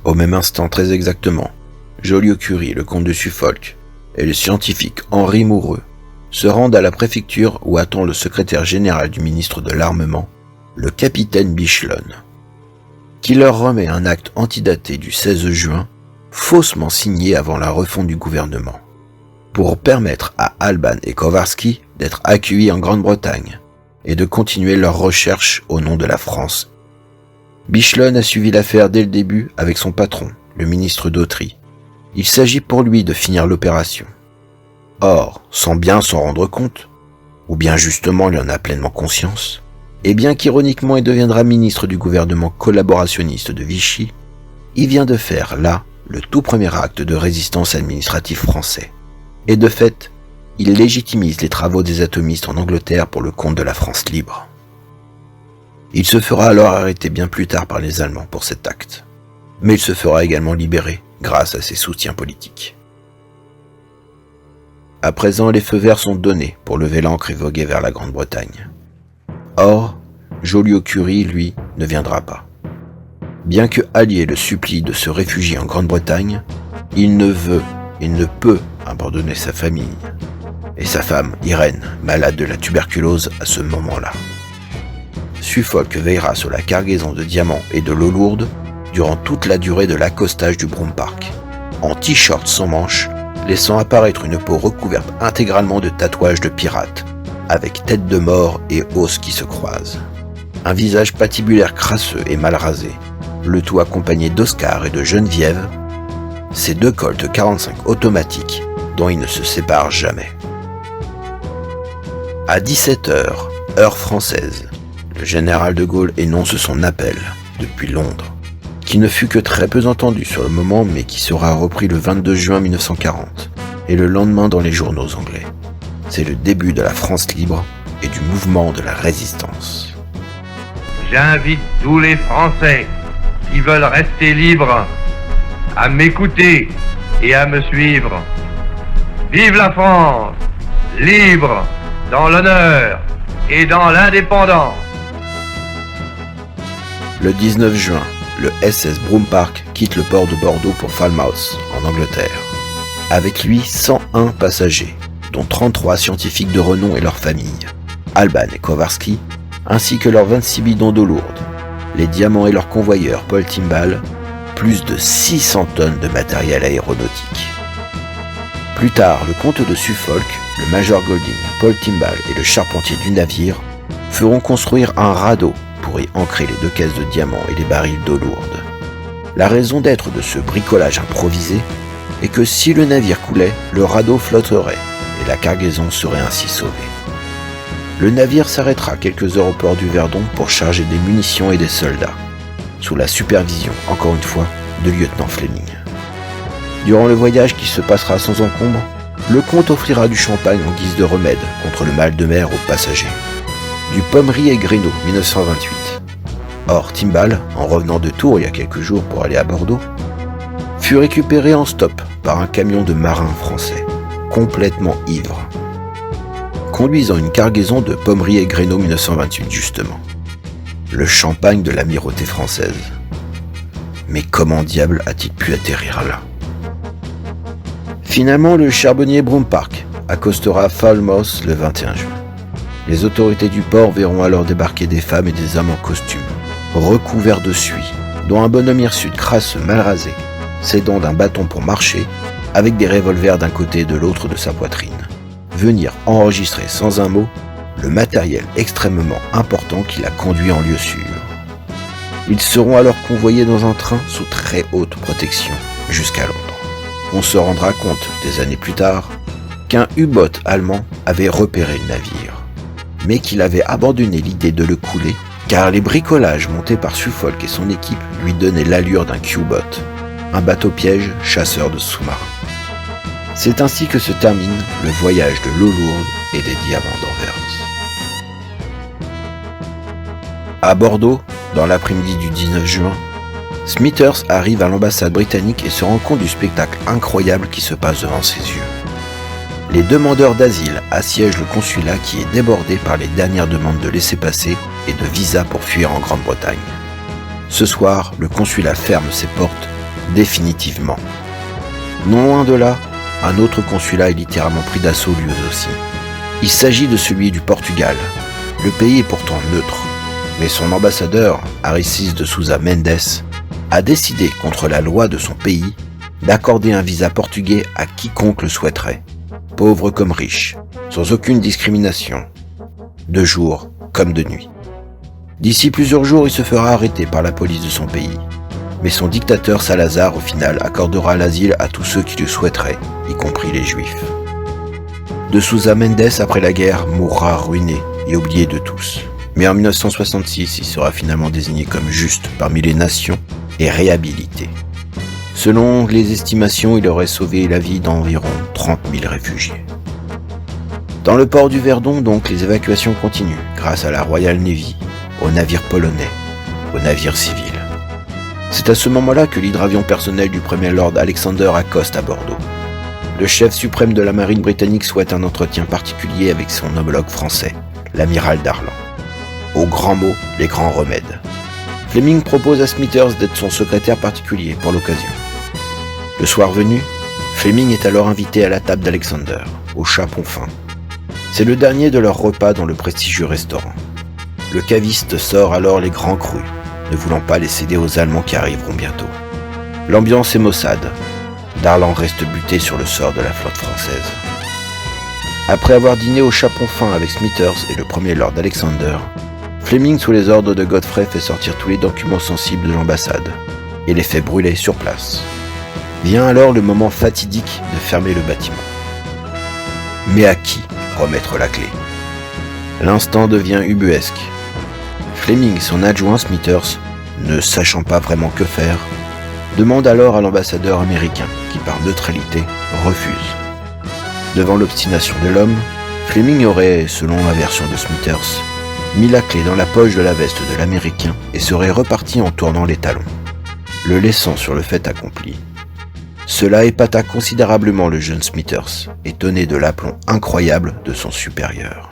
Au même instant, très exactement, Joliot-Curie, le comte de Suffolk, et le scientifique Henri Moureux se rendent à la préfecture où attend le secrétaire général du ministre de l'Armement, le capitaine Bichelon, qui leur remet un acte antidaté du 16 juin, faussement signé avant la refonte du gouvernement, pour permettre à Alban et Kowarski d'être accueillis en Grande-Bretagne et de continuer leurs recherches au nom de la France. Bichelon a suivi l'affaire dès le début avec son patron, le ministre d'Autry. Il s'agit pour lui de finir l'opération. Or, sans bien s'en rendre compte, ou bien justement il en a pleinement conscience, et bien qu'ironiquement il deviendra ministre du gouvernement collaborationniste de Vichy, il vient de faire là le tout premier acte de résistance administrative français. Et de fait, il légitimise les travaux des atomistes en Angleterre pour le compte de la France libre. Il se fera alors arrêter bien plus tard par les Allemands pour cet acte, mais il se fera également libérer grâce à ses soutiens politiques. À présent, les feux verts sont donnés pour lever l'ancre et voguer vers la Grande-Bretagne. Or, Joliot-Curie, lui, ne viendra pas. Bien que Allier le supplie de se réfugier en Grande-Bretagne, il ne veut et ne peut abandonner sa famille et sa femme, Irène, malade de la tuberculose à ce moment-là. Suffolk veillera sur la cargaison de diamants et de l'eau lourde durant toute la durée de l'accostage du Broom Park, en t-shirt sans manches, laissant apparaître une peau recouverte intégralement de tatouages de pirates, avec tête de mort et os qui se croisent. Un visage patibulaire crasseux et mal rasé, le tout accompagné d'Oscar et de Geneviève, ces deux Colt 45 automatiques dont ils ne se séparent jamais. À 17h, heure française, le général de Gaulle énonce son appel, depuis Londres, qui ne fut que très peu entendu sur le moment mais qui sera repris le 22 juin 1940 et le lendemain dans les journaux anglais. C'est le début de la France libre et du mouvement de la résistance. J'invite tous les Français qui veulent rester libres à m'écouter et à me suivre. Vive la France, libre dans l'honneur et dans l'indépendance. Le 19 juin, le SS Broom Park quitte le port de Bordeaux pour Falmouth, en Angleterre. Avec lui, 101 passagers, dont 33 scientifiques de renom et leurs familles, Alban et Kowarski, ainsi que leurs 26 bidons d'eau lourde, les diamants et leur convoyeur Paul Timbal, plus de 600 tonnes de matériel aéronautique. Plus tard, le comte de Suffolk, le major Golding, Paul Timbal et le charpentier du navire feront construire un radeau pour y ancrer les 2 caisses de diamants et les barils d'eau lourde. La raison d'être de ce bricolage improvisé est que si le navire coulait, le radeau flotterait et la cargaison serait ainsi sauvée. Le navire s'arrêtera quelques heures au port du Verdon pour charger des munitions et des soldats. sous la supervision, encore une fois, de lieutenant Fleming. Durant le voyage qui se passera sans encombre, le comte offrira du champagne en guise de remède contre le mal de mer aux passagers. Du Pommery et Grenault 1928. Or, Timbal, en revenant de Tours il y a quelques jours pour aller à Bordeaux, fut récupéré en stop par un camion de marins français, complètement ivre, conduisant une cargaison de Pommery et Grenault 1928 justement. Le champagne de l'amirauté française. Mais comment diable a-t-il pu atterrir là? Finalement, le charbonnier Broome Park accostera à Falmouth le 21 juin. Les autorités du port verront alors débarquer des femmes et des hommes en costume, recouverts de suie, dont un bonhomme hirsute crasse mal rasé, s'aidant d'un bâton pour marcher, avec des revolvers d'un côté et de l'autre de sa poitrine, venir enregistrer sans un mot le matériel extrêmement important qui l'a conduit en lieu sûr. Ils seront alors convoyés dans un train sous très haute protection jusqu'à Londres. On se rendra compte, des années plus tard, qu'un U-boat allemand avait repéré le navire, mais qu'il avait abandonné l'idée de le couler, car les bricolages montés par Suffolk et son équipe lui donnaient l'allure d'un Q-boat, un bateau-piège chasseur de sous-marins. C'est ainsi que se termine le voyage de l'eau lourde et des diamants d'Anvers. À Bordeaux, dans l'après-midi du 19 juin, Smithers arrive à l'ambassade britannique et se rend compte du spectacle incroyable qui se passe devant ses yeux. Les demandeurs d'asile assiègent le consulat qui est débordé par les dernières demandes de laissez-passer et de visa pour fuir en Grande-Bretagne. Ce soir, le consulat ferme ses portes définitivement. Non loin de là, un autre consulat est littéralement pris d'assaut lui aussi. Il s'agit de celui du Portugal. Le pays est pourtant neutre, mais son ambassadeur, Aricis de Sousa Mendes, a décidé, contre la loi de son pays, d'accorder un visa portugais à quiconque le souhaiterait, pauvre comme riche, sans aucune discrimination, de jour comme de nuit. D'ici plusieurs jours, il se fera arrêter par la police de son pays, mais son dictateur Salazar, au final, accordera l'asile à tous ceux qui le souhaiteraient, y compris les Juifs. De Sousa Mendes, après la guerre, mourra ruiné et oublié de tous. Mais en 1966, il sera finalement désigné comme juste parmi les nations et réhabilité. Selon les estimations, il aurait sauvé la vie d'environ 30 000 réfugiés. Dans le port du Verdon, donc, les évacuations continuent, grâce à la Royal Navy, aux navires polonais, aux navires civils. C'est à ce moment-là que l'hydravion personnel du Premier Lord Alexander accoste à Bordeaux. Le chef suprême de la marine britannique souhaite un entretien particulier avec son homologue français, l'amiral Darlan. Aux grands mots, les grands remèdes. Fleming propose à Smithers d'être son secrétaire particulier pour l'occasion. Le soir venu, Fleming est alors invité à la table d'Alexander, au chapon fin. C'est le dernier de leur repas dans le prestigieux restaurant. Le caviste sort alors les grands crus, ne voulant pas les céder aux Allemands qui arriveront bientôt. L'ambiance est maussade. Darlan reste buté sur le sort de la flotte française. Après avoir dîné au chapon fin avec Smithers et le premier Lord Alexander, Fleming, sous les ordres de Godfrey, fait sortir tous les documents sensibles de l'ambassade et les fait brûler sur place. Vient alors le moment fatidique de fermer le bâtiment. Mais à qui remettre la clé? L'instant devient ubuesque. Fleming et son adjoint Smithers, ne sachant pas vraiment que faire, demandent alors à l'ambassadeur américain, qui par neutralité refuse. Devant l'obstination de l'homme, Fleming aurait, selon la version de Smithers, mis la clé dans la poche de la veste de l'Américain et serait reparti en tournant les talons, le laissant sur le fait accompli. Cela épata considérablement le jeune Smithers, étonné de l'aplomb incroyable de son supérieur.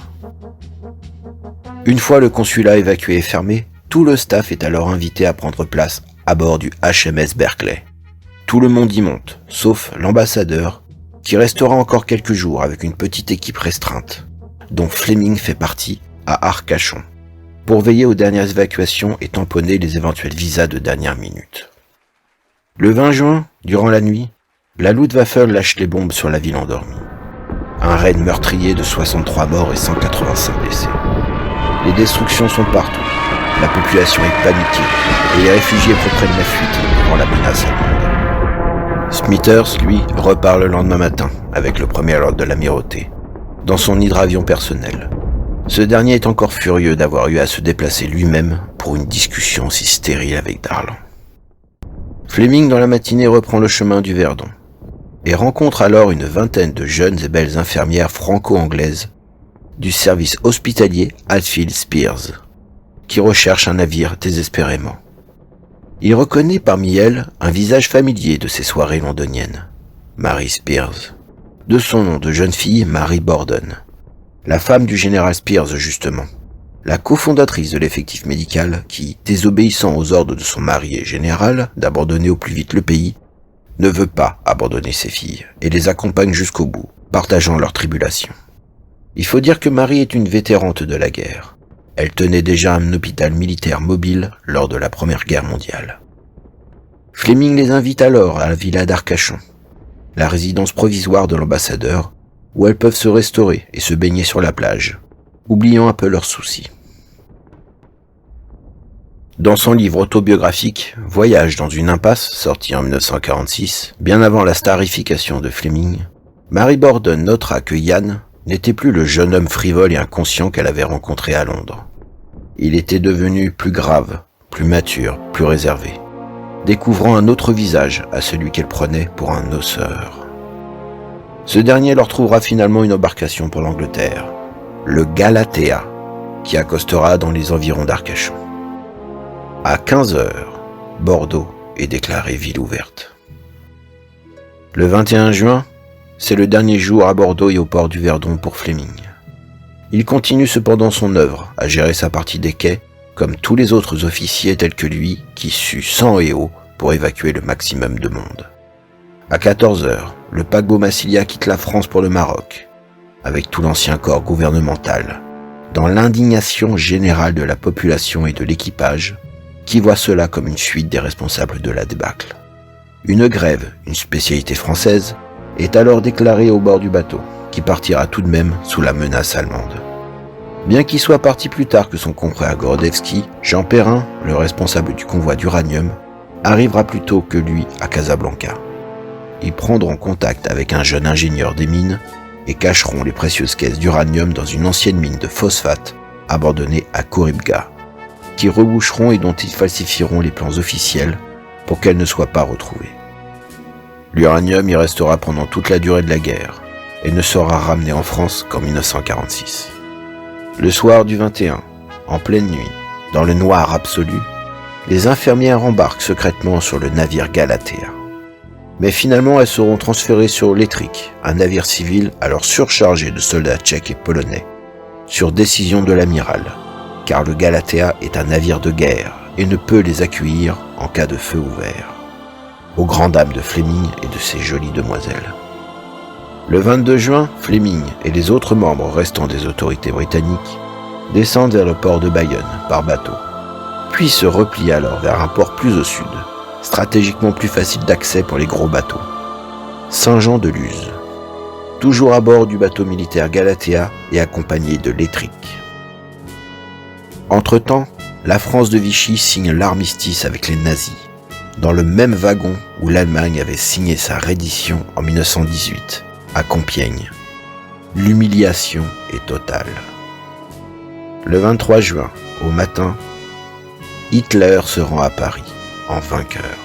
Une fois le consulat évacué et fermé, tout le staff est alors invité à prendre place à bord du HMS Berkeley. Tout le monde y monte, sauf l'ambassadeur, qui restera encore quelques jours avec une petite équipe restreinte, dont Fleming fait partie, à Arcachon, pour veiller aux dernières évacuations et tamponner les éventuels visas de dernière minute. Le 20 juin, durant la nuit, la Luftwaffe lâche les bombes sur la ville endormie. Un raid meurtrier de 63 morts et 185 blessés. Les destructions sont partout, la population est paniquée et les réfugiés reprennent la fuite devant la menace allemande. Smithers, lui, repart le lendemain matin avec le premier lord de l'amirauté, dans son hydravion personnel. Ce dernier est encore furieux d'avoir eu à se déplacer lui-même pour pour une discussion si stérile avec Darlan. Fleming dans la matinée reprend le chemin du Verdon et rencontre alors une vingtaine de jeunes et belles infirmières franco-anglaises du service hospitalier Hatfield Spears, qui recherchent un navire désespérément. Il reconnaît parmi elles un visage familier de ses soirées londoniennes, Mary Spears, de son nom de jeune fille Mary Borden, la femme du général Spears justement, la cofondatrice de l'effectif médical qui, désobéissant aux ordres de son mari et général d'abandonner au plus vite le pays, ne veut pas abandonner ses filles et les accompagne jusqu'au bout, partageant leurs tribulations. Il faut dire que Marie est une vétérante de la guerre. Elle tenait déjà un hôpital militaire mobile lors de la Première Guerre mondiale. Fleming les invite alors à la villa d'Arcachon, la résidence provisoire de l'ambassadeur, où elles peuvent se restaurer et se baigner sur la plage, oubliant un peu leurs soucis. Dans son livre autobiographique « Voyage dans une impasse », sorti en 1946, bien avant la starification de Fleming, Mary Borden notera que Yann n'était plus le jeune homme frivole et inconscient qu'elle avait rencontré à Londres. Il était devenu plus grave, plus mature, plus réservé, découvrant un autre visage à celui qu'elle prenait pour un noceur. Ce dernier leur trouvera finalement une embarcation pour l'Angleterre, le Galatea, qui accostera dans les environs d'Arcachon. À 15 heures, Bordeaux est déclarée ville ouverte. Le 21 juin, c'est le dernier jour à Bordeaux et au port du Verdon pour Fleming. Il continue cependant son œuvre, à gérer sa partie des quais, comme tous les autres officiers tels que lui, qui suent sang et eau pour évacuer le maximum de monde. À 14 heures, le paquebot Massilia quitte la France pour le Maroc, avec tout l'ancien corps gouvernemental, dans l'indignation générale de la population et de l'équipage, qui voit cela comme une suite des responsables de la débâcle. Une grève, une spécialité française, est alors déclarée au bord du bateau, qui partira tout de même sous la menace allemande. Bien qu'il soit parti plus tard que son confrère Gorodevsky, Jean Perrin, le responsable du convoi d'uranium, arrivera plus tôt que lui à Casablanca. Ils prendront contact avec un jeune ingénieur des mines et cacheront les précieuses caisses d'uranium dans une ancienne mine de phosphate abandonnée à Koribga, qui reboucheront et dont ils falsifieront les plans officiels pour qu'elles ne soient pas retrouvées. L'uranium y restera pendant toute la durée de la guerre et ne sera ramené en France qu'en 1946. Le soir du 21, en pleine nuit, dans le noir absolu, les infirmières embarquent secrètement sur le navire Galatea. Mais finalement, elles seront transférées sur l'Étric, un navire civil alors surchargé de soldats tchèques et polonais, sur décision de l'amiral, car le Galatea est un navire de guerre et ne peut les accueillir en cas de feu ouvert, aux grandes dames de Fleming et de ses jolies demoiselles. Le 22 juin, Fleming et les autres membres restants des autorités britanniques descendent vers le port de Bayonne par bateau, puis se replient alors vers un port plus au sud, stratégiquement plus facile d'accès pour les gros bateaux, Saint-Jean-de-Luz, toujours à bord du bateau militaire Galatea et accompagné de l'Étric. Entre-temps, la France de Vichy signe l'armistice avec les nazis, dans le même wagon où l'Allemagne avait signé sa reddition en 1918, à Compiègne. L'humiliation est totale. Le 23 juin, au matin, Hitler se rend à Paris, en vainqueur.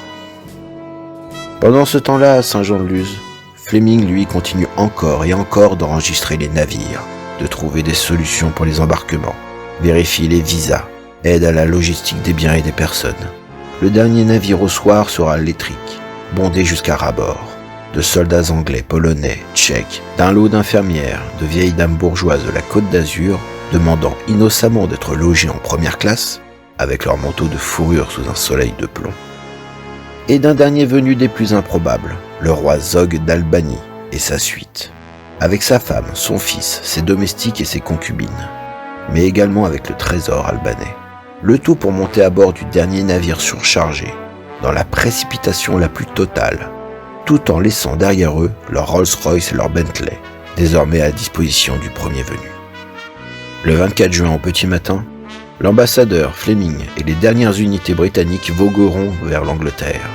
Pendant ce temps-là, à Saint-Jean-de-Luz, Fleming, lui, continue encore et encore d'enregistrer les navires, de trouver des solutions pour les embarquements, vérifie les visas, aide à la logistique des biens et des personnes. Le dernier navire au soir sera l'Étric, bondé jusqu'à ras-bord, de soldats anglais, polonais, tchèques, d'un lot d'infirmières, de vieilles dames bourgeoises de la Côte d'Azur, demandant innocemment d'être logées en première classe, avec leur manteau de fourrure sous un soleil de plomb. Et d'un dernier venu des plus improbables, le roi Zog d'Albanie et sa suite, avec sa femme, son fils, ses domestiques et ses concubines, mais également avec le trésor albanais. Le tout pour monter à bord du dernier navire surchargé, dans la précipitation la plus totale, tout en laissant derrière eux leur Rolls-Royce et leur Bentley, désormais à disposition du premier venu. Le 24 juin au petit matin, l'ambassadeur Fleming et les dernières unités britanniques vogueront vers l'Angleterre,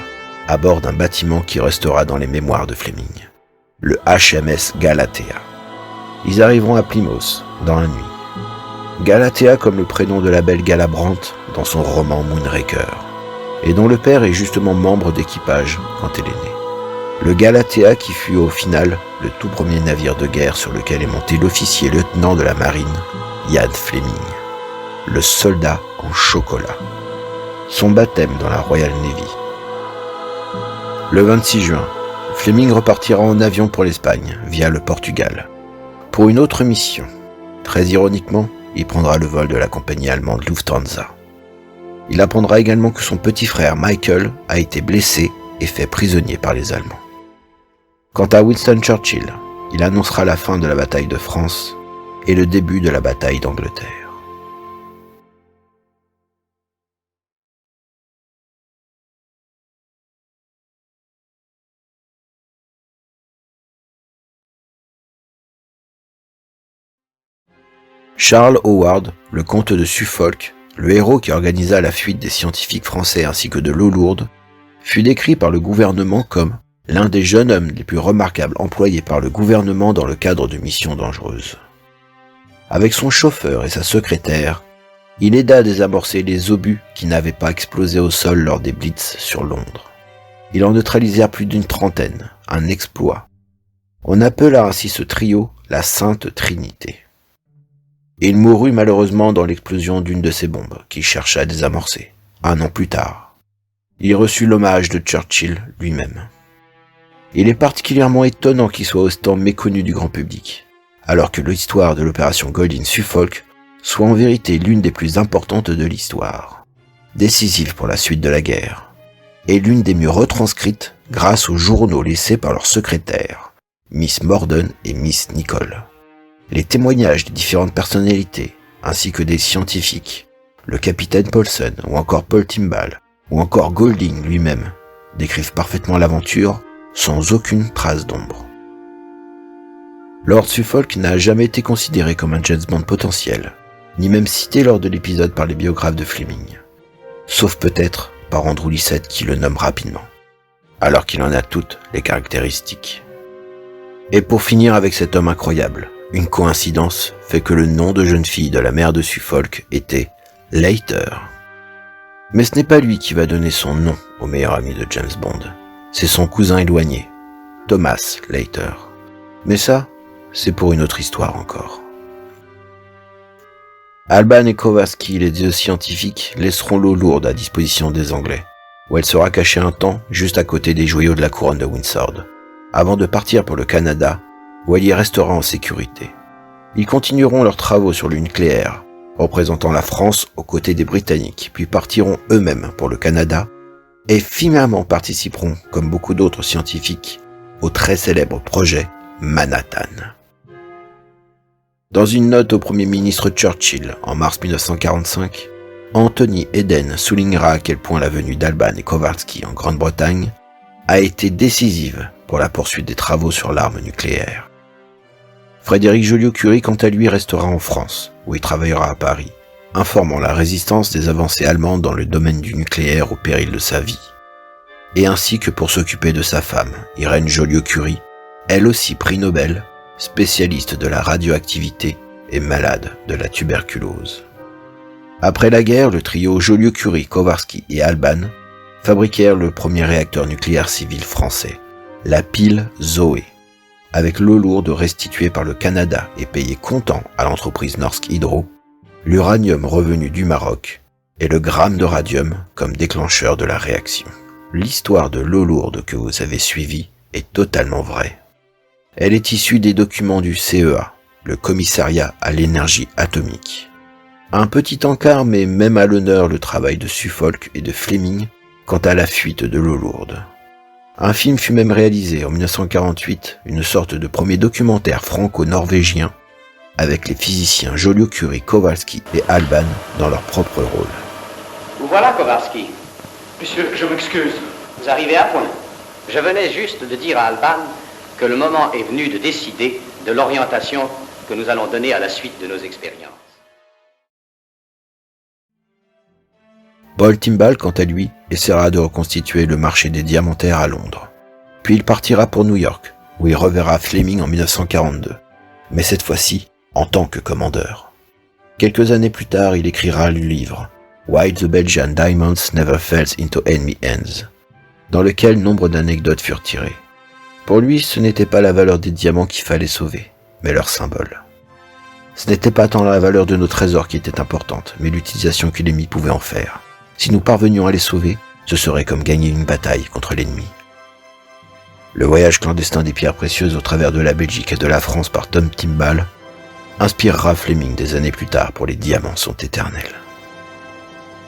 à bord d'un bâtiment qui restera dans les mémoires de Fleming, le HMS Galatea. Ils arriveront à Plymouth dans la nuit. Galatea comme le prénom de la belle Gala Brandt dans son roman Moonraker, et dont le père est justement membre d'équipage quand elle est née. Le Galatea qui fut au final le tout premier navire de guerre sur lequel est monté l'officier lieutenant de la marine, Ian Fleming, le soldat en chocolat. Son baptême dans la Royal Navy. Le 26 juin, Fleming repartira en avion pour l'Espagne, via le Portugal, pour une autre mission. Très ironiquement, il prendra le vol de la compagnie allemande Lufthansa. Il apprendra également que son petit frère Michael a été blessé et fait prisonnier par les Allemands. Quant à Winston Churchill, il annoncera la fin de la bataille de France et le début de la bataille d'Angleterre. Charles Howard, le comte de Suffolk, le héros qui organisa la fuite des scientifiques français ainsi que de l'eau lourde, fut décrit par le gouvernement comme l'un des jeunes hommes les plus remarquables employés par le gouvernement dans le cadre de missions dangereuses. Avec son chauffeur et sa secrétaire, il aida à désamorcer les obus qui n'avaient pas explosé au sol lors des blitz sur Londres. Ils en neutralisèrent plus d'une trentaine, un exploit. On appela ainsi ce trio la Sainte Trinité. Il mourut malheureusement dans l'explosion d'une de ces bombes qu'il chercha à désamorcer, un an plus tard. Il reçut l'hommage de Churchill lui-même. Il est particulièrement étonnant qu'il soit autant méconnu du grand public, alors que l'histoire de l'opération Golden Suffolk soit en vérité l'une des plus importantes de l'histoire, décisive pour la suite de la guerre, et l'une des mieux retranscrites grâce aux journaux laissés par leurs secrétaires, Miss Morden et Miss Nicole. Les témoignages des différentes personnalités, ainsi que des scientifiques, le capitaine Paulson ou encore Paul Timball, ou encore Golding lui-même, décrivent parfaitement l'aventure sans aucune trace d'ombre. Lord Suffolk n'a jamais été considéré comme un James Bond potentiel, ni même cité lors de l'épisode par les biographes de Fleming, sauf peut-être par Andrew Lycett qui le nomme rapidement, alors qu'il en a toutes les caractéristiques. Et pour finir avec cet homme incroyable, une coïncidence fait que le nom de jeune fille de la mère de Suffolk était Leiter. Mais ce n'est pas lui qui va donner son nom au meilleur ami de James Bond. C'est son cousin éloigné, Thomas Leiter. Mais ça, c'est pour une autre histoire encore. Alban et Kowalski, les deux scientifiques, laisseront l'eau lourde à disposition des Anglais, où elle sera cachée un temps juste à côté des joyaux de la couronne de Windsor, avant de partir pour le Canada, où elle y restera en sécurité. Ils continueront leurs travaux sur le nucléaire, représentant la France aux côtés des Britanniques, puis partiront eux-mêmes pour le Canada, et finalement participeront, comme beaucoup d'autres scientifiques, au très célèbre projet Manhattan. Dans une note au Premier ministre Churchill en mars 1945, Anthony Eden soulignera à quel point la venue d'Alban et Kowalski en Grande-Bretagne a été décisive pour la poursuite des travaux sur l'arme nucléaire. Frédéric Joliot-Curie, quant à lui, restera en France, où il travaillera à Paris, informant la résistance des avancées allemandes dans le domaine du nucléaire au péril de sa vie, et ainsi que pour s'occuper de sa femme, Irène Joliot-Curie, elle aussi prix Nobel, spécialiste de la radioactivité et malade de la tuberculose. Après la guerre, le trio Joliot-Curie, Kowalski et Alban fabriquèrent le premier réacteur nucléaire civil français, la pile Zoé, avec l'eau lourde restituée par le Canada et payée comptant à l'entreprise Norsk Hydro, l'uranium revenu du Maroc et le gramme de radium comme déclencheur de la réaction. L'histoire de l'eau lourde que vous avez suivie est totalement vraie. Elle est issue des documents du CEA, le Commissariat à l'énergie atomique. Un petit encart met même à l'honneur le travail de Suffolk et de Fleming quant à la fuite de l'eau lourde. Un film fut même réalisé en 1948, une sorte de premier documentaire franco-norvégien, avec les physiciens Joliot-Curie, Kowalski et Alban dans leur propre rôle. Vous voilà, Kowalski. Monsieur, je m'excuse. Vous arrivez à point. Je venais juste de dire à Alban que le moment est venu de décider de l'orientation que nous allons donner à la suite de nos expériences. Paul Timball, quant à lui, essaiera de reconstituer le marché des diamantaires à Londres. Puis il partira pour New York, où il reverra Fleming en 1942, mais cette fois-ci en tant que commandeur. Quelques années plus tard, il écrira le livre Why the Belgian Diamonds Never Fell into Enemy Hands, dans lequel nombre d'anecdotes furent tirées. Pour lui, ce n'était pas la valeur des diamants qu'il fallait sauver, mais leur symbole. Ce n'était pas tant la valeur de nos trésors qui était importante, mais l'utilisation que l'ennemi pouvait en faire. Si nous parvenions à les sauver, ce serait comme gagner une bataille contre l'ennemi. Le voyage clandestin des pierres précieuses au travers de la Belgique et de la France par Tom Timbal inspirera Fleming des années plus tard pour Les diamants sont éternels.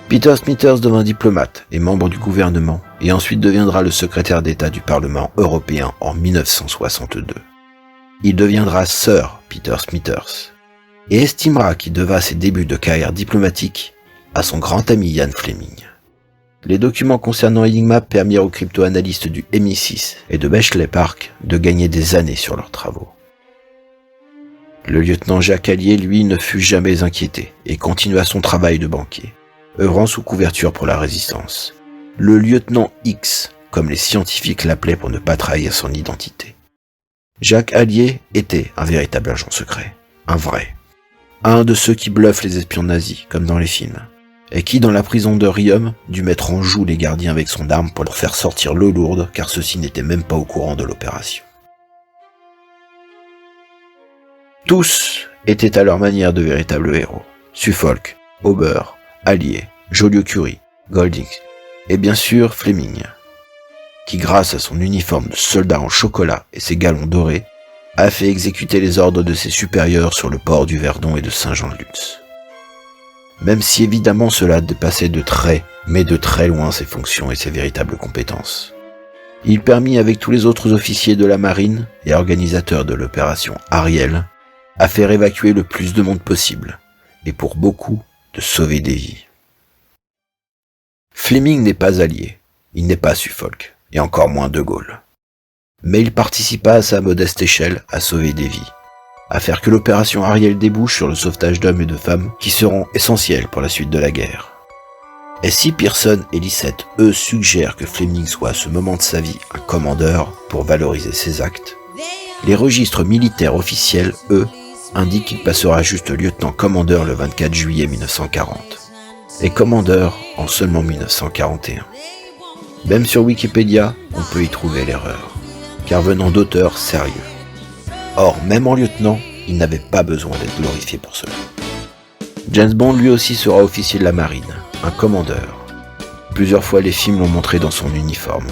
Peter Smithers devint diplomate et membre du gouvernement et ensuite deviendra le secrétaire d'État du Parlement européen en 1962. Il deviendra Sir Peter Smithers et estimera qu'il devra ses débuts de carrière diplomatique à son grand ami Ian Fleming. Les documents concernant Enigma permirent aux crypto-analystes du MI6 et de Bletchley Park de gagner des années sur leurs travaux. Le lieutenant Jacques Allier, lui, ne fut jamais inquiété et continua son travail de banquier, œuvrant sous couverture pour la résistance. Le lieutenant X, comme les scientifiques l'appelaient pour ne pas trahir son identité. Jacques Allier était un véritable agent secret, un vrai. Un de ceux qui bluffent les espions nazis, comme dans les films, et qui, dans la prison de Riom, dut mettre en joue les gardiens avec son arme pour leur faire sortir l'eau lourde, car ceux-ci n'étaient même pas au courant de l'opération. Tous étaient à leur manière de véritables héros. Suffolk, Auber, Allier, Joliot-Curie, Golding, et bien sûr Fleming, qui grâce à son uniforme de soldat en chocolat et ses galons dorés, a fait exécuter les ordres de ses supérieurs sur le port du Verdon et de Saint-Jean-de-Luz. Même si évidemment cela dépassait de très loin ses fonctions et ses véritables compétences. Il permit avec tous les autres officiers de la marine et organisateurs de l'opération Ariel à faire évacuer le plus de monde possible, et pour beaucoup, de sauver des vies. Fleming n'est pas Allier, il n'est pas Suffolk, et encore moins De Gaulle. Mais il participa à sa modeste échelle à sauver des vies, à faire que l'opération Ariel débouche sur le sauvetage d'hommes et de femmes qui seront essentiels pour la suite de la guerre. Et si Pearson et Lissette, eux, suggèrent que Fleming soit à ce moment de sa vie un commandeur pour valoriser ses actes, les registres militaires officiels, eux, indiquent qu'il passera juste lieutenant-commandeur le 24 juillet 1940, et commandeur en seulement 1941. Même sur Wikipédia, on peut y trouver l'erreur, car venant d'auteurs sérieux. Or, même en lieutenant, il n'avait pas besoin d'être glorifié pour cela. James Bond lui aussi sera officier de la marine, un commandeur. Plusieurs fois les films l'ont montré dans son uniforme,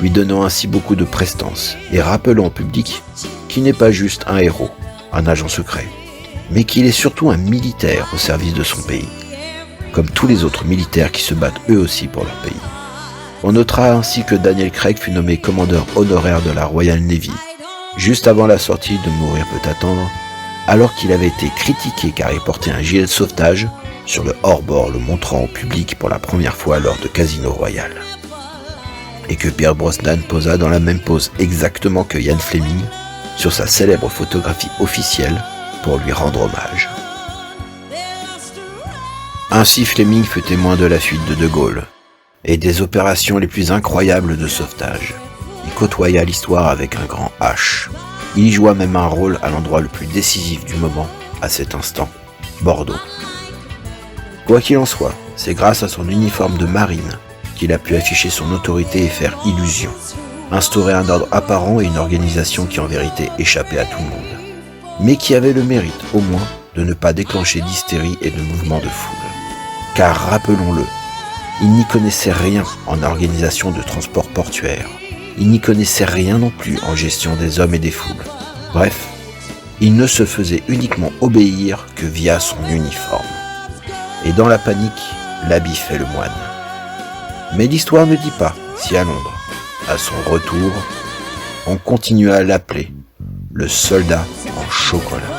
lui donnant ainsi beaucoup de prestance et rappelant au public qu'il n'est pas juste un héros, un agent secret, mais qu'il est surtout un militaire au service de son pays, comme tous les autres militaires qui se battent eux aussi pour leur pays. On notera ainsi que Daniel Craig fut nommé commandeur honoraire de la Royal Navy, juste avant la sortie de Mourir peut attendre, alors qu'il avait été critiqué car il portait un gilet de sauvetage sur le hors-bord, le montrant au public pour la première fois lors de Casino Royale. Et que Pierce Brosnan posa dans la même pose exactement que Ian Fleming sur sa célèbre photographie officielle pour lui rendre hommage. Ainsi Fleming fut témoin de la fuite de De Gaulle et des opérations les plus incroyables de sauvetage. Il côtoya l'histoire avec un grand H. Il y joua même un rôle à l'endroit le plus décisif du moment, à cet instant, Bordeaux. Quoi qu'il en soit, c'est grâce à son uniforme de marine qu'il a pu afficher son autorité et faire illusion, instaurer un ordre apparent et une organisation qui en vérité échappait à tout le monde, mais qui avait le mérite, au moins, de ne pas déclencher d'hystérie et de mouvements de foule. Car rappelons-le, il n'y connaissait rien en organisation de transport portuaire, il n'y connaissait rien non plus en gestion des hommes et des foules. Bref, il ne se faisait uniquement obéir que via son uniforme. Et dans la panique, l'habit fait le moine. Mais l'histoire ne dit pas si à Londres, à son retour, on continua à l'appeler le soldat en chocolat.